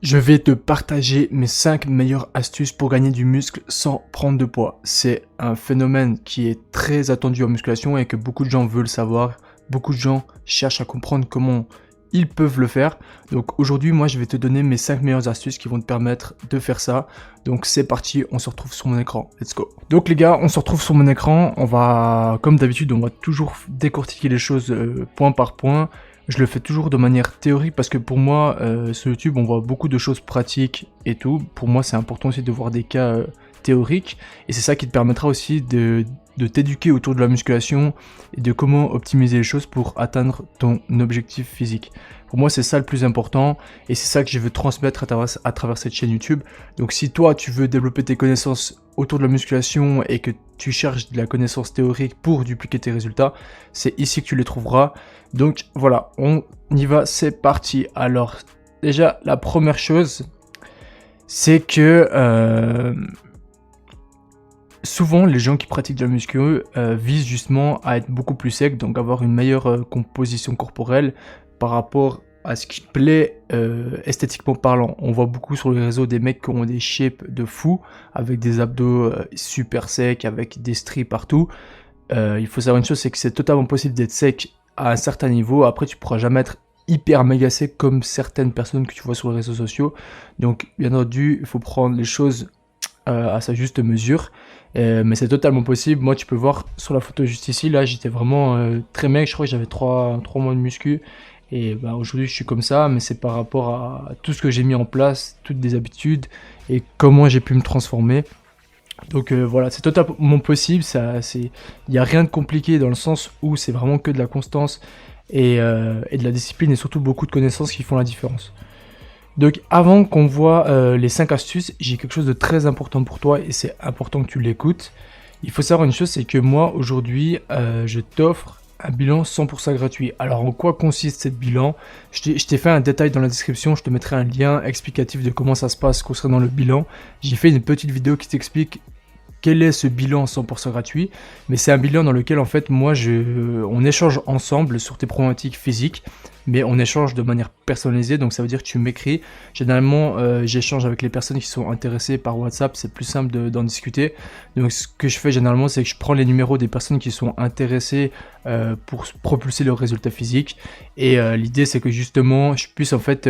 Je vais te partager mes 5 meilleures astuces pour gagner du muscle sans prendre de poids. C'est un phénomène qui est très attendu en musculation et que beaucoup de gens veulent savoir. Beaucoup de gens cherchent à comprendre comment ils peuvent le faire. Donc aujourd'hui, moi, je vais te donner mes 5 meilleures astuces qui vont te permettre de faire ça. Donc c'est parti, on se retrouve sur mon écran. Let's go. Donc les gars, on se retrouve sur mon écran. On va, comme d'habitude, on va toujours décortiquer les choses point par point. Je le fais toujours de manière théorique parce que pour moi, sur YouTube, on voit beaucoup de choses pratiques et tout. Pour moi, c'est important aussi de voir des cas théoriques. Et c'est ça qui te permettra aussi de t'éduquer autour de la musculation et de comment optimiser les choses pour atteindre ton objectif physique. Pour moi, c'est ça le plus important et c'est ça que je veux transmettre à travers cette chaîne YouTube. Donc si toi, tu veux développer tes connaissances autour de la musculation et que tu cherches de la connaissance théorique pour dupliquer tes résultats, c'est ici que tu les trouveras. Donc voilà, on y va, c'est parti. Alors déjà, la première chose, c'est que souvent les gens qui pratiquent de la muscu visent justement à être beaucoup plus secs, donc avoir une meilleure composition corporelle par rapport à ce qui plaît esthétiquement parlant. On voit beaucoup sur les réseaux des mecs qui ont des shapes de fou, avec des abdos super secs, avec des stries partout. Il faut savoir une chose, c'est que c'est totalement possible d'être sec à un certain niveau. Après, tu pourras jamais être hyper méga sec comme certaines personnes que tu vois sur les réseaux sociaux. Donc, bien entendu, il faut prendre les choses à sa juste mesure. Mais c'est totalement possible. Moi, tu peux voir sur la photo juste ici, là, j'étais vraiment très maigre. Je crois que j'avais 3 mois de muscu. Et bah, aujourd'hui, je suis comme ça, mais c'est par rapport à tout ce que j'ai mis en place, toutes des habitudes et comment j'ai pu me transformer. Donc voilà, c'est totalement possible, il n'y a rien de compliqué dans le sens où c'est vraiment que de la constance et de la discipline et surtout beaucoup de connaissances qui font la différence. Donc avant qu'on voit les 5 astuces, j'ai quelque chose de très important pour toi et c'est important que tu l'écoutes. Il faut savoir une chose, c'est que moi aujourd'hui, je t'offre un bilan 100% gratuit. Alors en quoi consiste ce bilan? Je t'ai fait un détail dans la description, je te mettrai un lien explicatif de comment ça se passe concernant le bilan. J'ai fait une petite vidéo qui t'explique quel est ce bilan 100% gratuit, mais c'est un bilan dans lequel en fait moi on échange ensemble sur tes problématiques physiques, mais on échange de manière personnalisée, donc ça veut dire que tu m'écris. Généralement j'échange avec les personnes qui sont intéressées par WhatsApp, c'est plus simple d'en discuter. Donc ce que je fais généralement, c'est que je prends les numéros des personnes qui sont intéressées pour propulser leurs résultats physiques, et l'idée c'est que justement je puisse en fait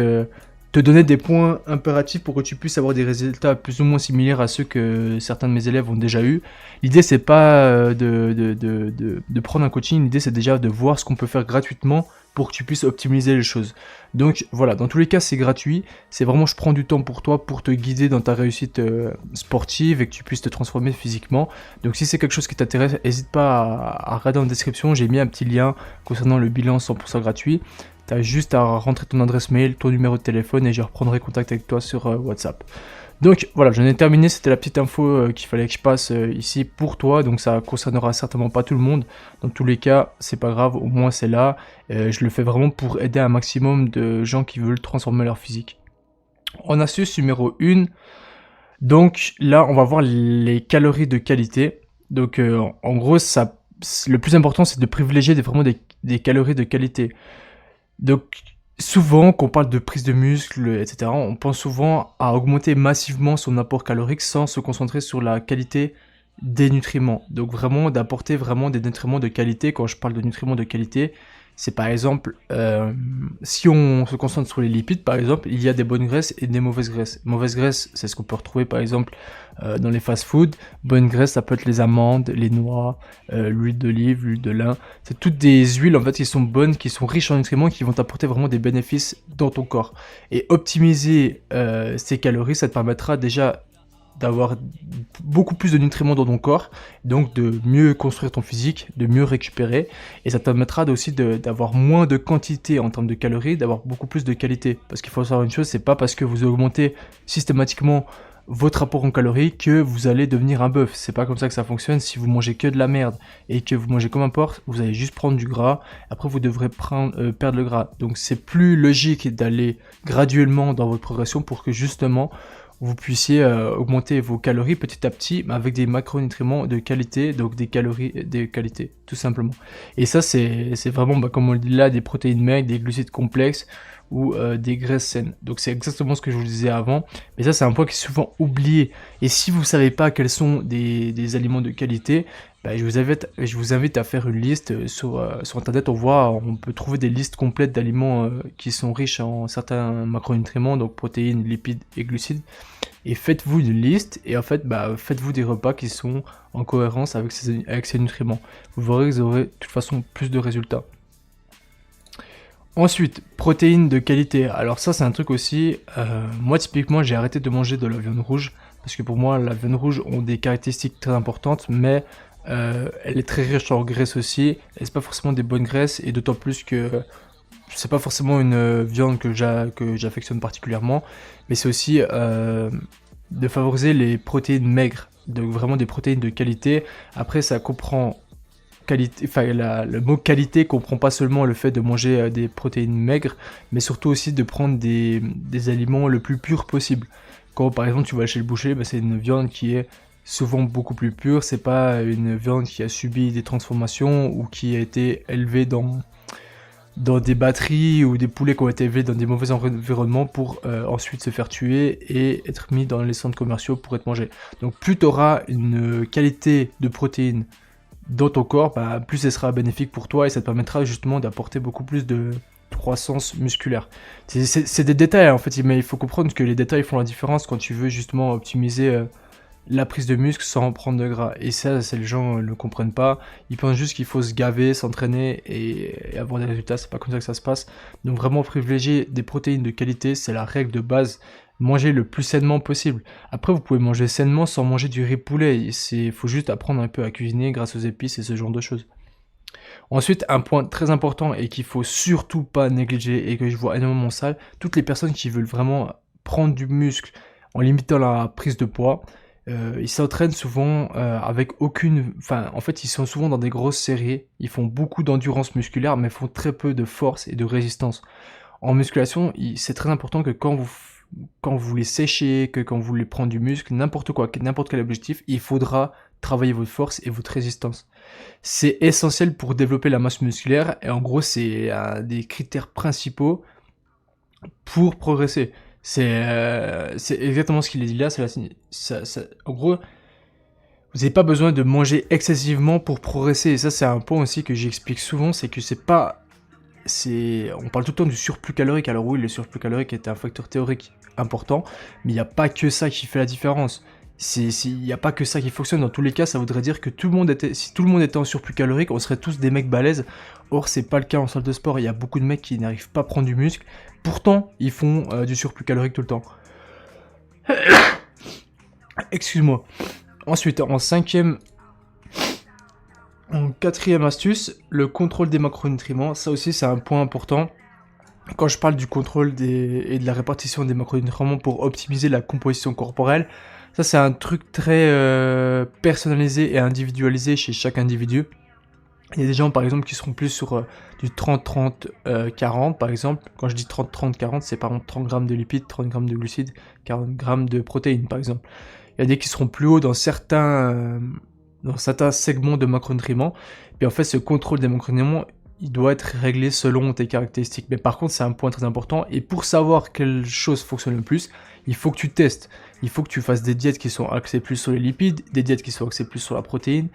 te donner des points impératifs pour que tu puisses avoir des résultats plus ou moins similaires à ceux que certains de mes élèves ont déjà eu. L'idée c'est pas de prendre un coaching, l'idée c'est déjà de voir ce qu'on peut faire gratuitement pour que tu puisses optimiser les choses. Donc voilà, dans tous les cas c'est gratuit, c'est vraiment je prends du temps pour toi pour te guider dans ta réussite sportive et que tu puisses te transformer physiquement. Donc si c'est quelque chose qui t'intéresse, n'hésite pas à regarder en description, j'ai mis un petit lien concernant le bilan 100% gratuit. Tu as juste à rentrer ton adresse mail, ton numéro de téléphone et je reprendrai contact avec toi sur WhatsApp. Donc voilà, j'en ai terminé, c'était la petite info qu'il fallait que je passe ici pour toi, donc ça concernera certainement pas tout le monde. Dans tous les cas, c'est pas grave, au moins c'est là. Je le fais vraiment pour aider un maximum de gens qui veulent transformer leur physique. En astuce numéro 1, donc là on va voir les calories de qualité. Donc en gros, le plus important c'est de privilégier vraiment des calories de qualité. Donc souvent quand on parle de prise de muscle, etc., on pense souvent à augmenter massivement son apport calorique sans se concentrer sur la qualité des nutriments. Donc vraiment d'apporter vraiment des nutriments de qualité. Quand je parle de nutriments de qualité, c'est par exemple, si on se concentre sur les lipides par exemple, il y a des bonnes graisses et des mauvaises graisses. Mauvaises graisses, c'est ce qu'on peut retrouver par exemple dans les fast-food. Bonnes graisses, ça peut être les amandes, les noix, l'huile d'olive, l'huile de lin. C'est toutes des huiles en fait qui sont bonnes, qui sont riches en nutriments, qui vont t'apporter vraiment des bénéfices dans ton corps. Et optimiser ces calories, ça te permettra déjà d'avoir beaucoup plus de nutriments dans ton corps, donc de mieux construire ton physique, de mieux récupérer, et ça te permettra aussi d'avoir moins de quantité en termes de calories, d'avoir beaucoup plus de qualité. Parce qu'il faut savoir une chose, c'est pas parce que vous augmentez systématiquement votre apport en calories que vous allez devenir un bœuf. C'est pas comme ça que ça fonctionne. Si vous mangez que de la merde et que vous mangez comme un porc, vous allez juste prendre du gras, après vous devrez perdre le gras. Donc c'est plus logique d'aller graduellement dans votre progression pour que justement vous puissiez augmenter vos calories petit à petit, mais avec des macronutriments de qualité, donc des calories de qualité, tout simplement. Et ça, c'est vraiment, comme on le dit là, des protéines maigres, des glucides complexes ou des graisses saines. Donc c'est exactement ce que je vous disais avant, mais ça c'est un point qui est souvent oublié. Et si vous ne savez pas quels sont des aliments de qualité, je vous invite à faire une liste sur internet. On peut trouver des listes complètes d'aliments qui sont riches en certains macronutriments, donc protéines, lipides et glucides. Et faites-vous une liste et en fait, faites-vous des repas qui sont en cohérence avec ces nutriments. Vous verrez que vous aurez de toute façon plus de résultats. Ensuite, protéines de qualité. Alors ça c'est un truc aussi, moi typiquement j'ai arrêté de manger de la viande rouge, parce que pour moi la viande rouge ont des caractéristiques très importantes, mais elle est très riche en graisse aussi, et c'est pas forcément des bonnes graisses, et d'autant plus que c'est pas forcément une viande que j'affectionne particulièrement, mais c'est aussi de favoriser les protéines maigres, donc vraiment des protéines de qualité. Après ça comprend qualité, le mot qualité comprend pas seulement le fait de manger des protéines maigres, mais surtout aussi de prendre des aliments le plus purs possible. Quand par exemple tu vas chez le boucher, c'est une viande qui est souvent beaucoup plus pure, c'est pas une viande qui a subi des transformations ou qui a été élevée dans des batteries ou des poulets qui ont été élevés dans des mauvais environnements pour ensuite se faire tuer et être mis dans les centres commerciaux pour être mangés. Donc plus tu auras une qualité de protéines dans ton corps, plus ce sera bénéfique pour toi et ça te permettra justement d'apporter beaucoup plus de croissance musculaire. C'est des détails en fait, mais il faut comprendre que les détails font la différence quand tu veux justement optimiser la prise de muscle sans prendre de gras. Et ça, les gens ne le comprennent pas. Ils pensent juste qu'il faut se gaver, s'entraîner et avoir des résultats. C'est pas comme ça que ça se passe. Donc vraiment privilégier des protéines de qualité, c'est la règle de base. Manger le plus sainement possible. Après, vous pouvez manger sainement sans manger du riz poulet. Il faut juste apprendre un peu à cuisiner grâce aux épices et ce genre de choses. Ensuite, un point très important et qu'il faut surtout pas négliger et que je vois énormément en salle, toutes les personnes qui veulent vraiment prendre du muscle en limitant la prise de poids, ils s'entraînent souvent avec aucune... Enfin, en fait, ils sont souvent dans des grosses séries, ils font beaucoup d'endurance musculaire, mais font très peu de force et de résistance. En musculation, c'est très important que quand vous voulez sécher, que quand vous voulez prendre du muscle, n'importe quel objectif, il faudra travailler votre force et votre résistance. C'est essentiel pour développer la masse musculaire, et en gros, c'est un des critères principaux pour progresser. C'est exactement ce qu'il a dit là. En gros, vous n'avez pas besoin de manger excessivement pour progresser. Et ça, c'est un point aussi que j'explique souvent, c'est que on parle tout le temps du surplus calorique. Alors oui, le surplus calorique est un facteur théorique important, mais il n'y a pas que ça qui fait la différence. Il n'y a pas que ça qui fonctionne. Dans tous les cas, ça voudrait dire que si tout le monde était en surplus calorique, on serait tous des mecs balèzes. Or, c'est pas le cas en salle de sport. Il y a beaucoup de mecs qui n'arrivent pas à prendre du muscle. Pourtant, ils font du surplus calorique tout le temps. Excuse-moi. Ensuite, en quatrième astuce, le contrôle des macronutriments. Ça aussi, c'est un point important. Quand je parle du contrôle et de la répartition des macronutriments pour optimiser la composition corporelle, ça c'est un truc très personnalisé et individualisé chez chaque individu. Il y a des gens par exemple qui seront plus sur du 30-30-40 par exemple. Quand je dis 30-30-40, c'est par exemple 30 grammes de lipides, 30 grammes de glucides, 40 grammes de protéines par exemple. Il y a des qui seront plus hauts dans certains segments de macronutriments. Puis en fait ce contrôle des macronutriments, il doit être réglé selon tes caractéristiques. Mais par contre, c'est un point très important. Et pour savoir quelle chose fonctionne le plus, il faut que tu testes. Il faut que tu fasses des diètes qui sont axées plus sur les lipides, des diètes qui sont axées plus sur la protéine,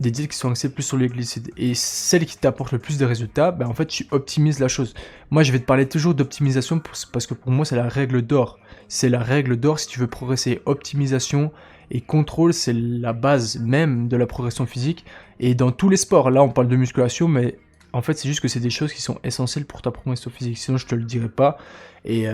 des diètes qui sont axées plus sur les glucides. Et celle qui t'apporte le plus de résultats, en fait, tu optimises la chose. Moi, je vais te parler toujours d'optimisation parce que pour moi, c'est la règle d'or. C'est la règle d'or si tu veux progresser. Optimisation et contrôle, c'est la base même de la progression physique. Et dans tous les sports, là, on parle de musculation, mais en fait, c'est juste que c'est des choses qui sont essentielles pour ta progression physique. Sinon, je te le dirais pas. Et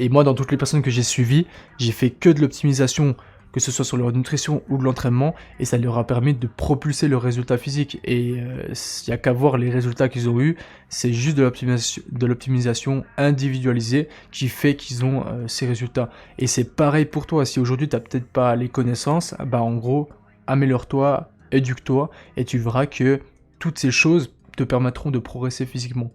moi, dans toutes les personnes que j'ai suivies, j'ai fait que de l'optimisation, que ce soit sur leur nutrition ou de l'entraînement, et ça leur a permis de propulser leurs résultats physiques. Et il n'y a qu'à voir les résultats qu'ils ont eus. C'est juste de l'optimisation individualisée qui fait qu'ils ont ces résultats. Et c'est pareil pour toi. Si aujourd'hui, tu n'as peut-être pas les connaissances, en gros, améliore-toi, éduque-toi, et tu verras que toutes ces choses te permettront de progresser physiquement.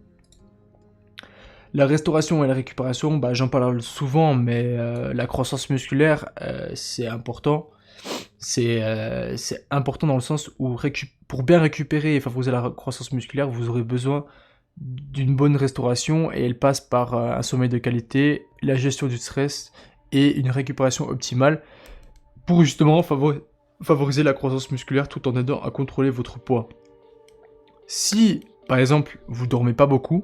La restauration et la récupération, bah, j'en parle souvent, mais la croissance musculaire, c'est important. C'est important dans le sens où pour bien récupérer et favoriser la croissance musculaire, vous aurez besoin d'une bonne restauration et elle passe par un sommeil de qualité, la gestion du stress et une récupération optimale pour justement favoriser la croissance musculaire tout en aidant à contrôler votre poids. Si, par exemple, vous dormez pas beaucoup,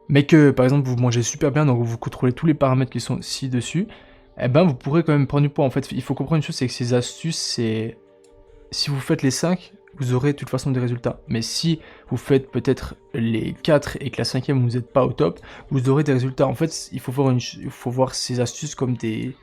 mais que, par exemple, vous mangez super bien, donc vous contrôlez tous les paramètres qui sont ci-dessus, eh ben, vous pourrez quand même prendre du poids. En fait, il faut comprendre une chose, c'est que ces astuces, c'est... Si vous faites les 5, vous aurez de toute façon des résultats. Mais si vous faites peut-être les 4 et que la 5e, vous n'êtes pas au top, vous aurez des résultats. En fait, il faut voir ces astuces comme des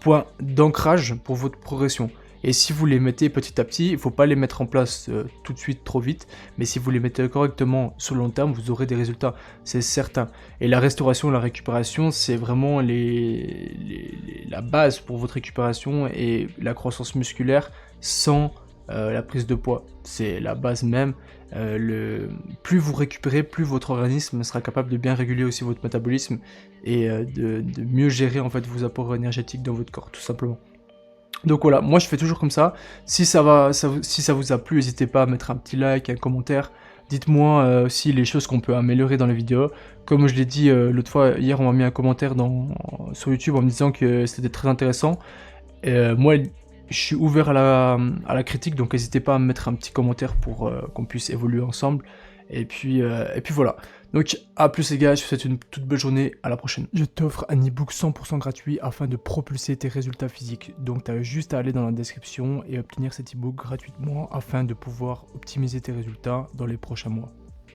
points d'ancrage pour votre progression. Et si vous les mettez petit à petit, il ne faut pas les mettre en place tout de suite trop vite, mais si vous les mettez correctement sur le long terme, vous aurez des résultats, c'est certain. Et la restauration, la récupération, c'est vraiment la base pour votre récupération et la croissance musculaire sans la prise de poids. C'est la base même. Plus vous récupérez, plus votre organisme sera capable de bien réguler aussi votre métabolisme et de mieux gérer en fait vos apports énergétiques dans votre corps, tout simplement. Donc voilà, moi je fais toujours comme ça. Si ça vous a plu, n'hésitez pas à mettre un petit like, un commentaire. Dites-moi aussi les choses qu'on peut améliorer dans les vidéos. Comme je l'ai dit l'autre fois, hier on m'a mis un commentaire sur YouTube en me disant que c'était très intéressant. Moi je suis ouvert à la critique, donc n'hésitez pas à me mettre un petit commentaire pour qu'on puisse évoluer ensemble. Et puis voilà. Donc à plus les gars, je vous souhaite une toute belle journée, à la prochaine. Je t'offre un ebook 100% gratuit afin de propulser tes résultats physiques. Donc tu as juste à aller dans la description et obtenir cet ebook gratuitement afin de pouvoir optimiser tes résultats dans les prochains mois.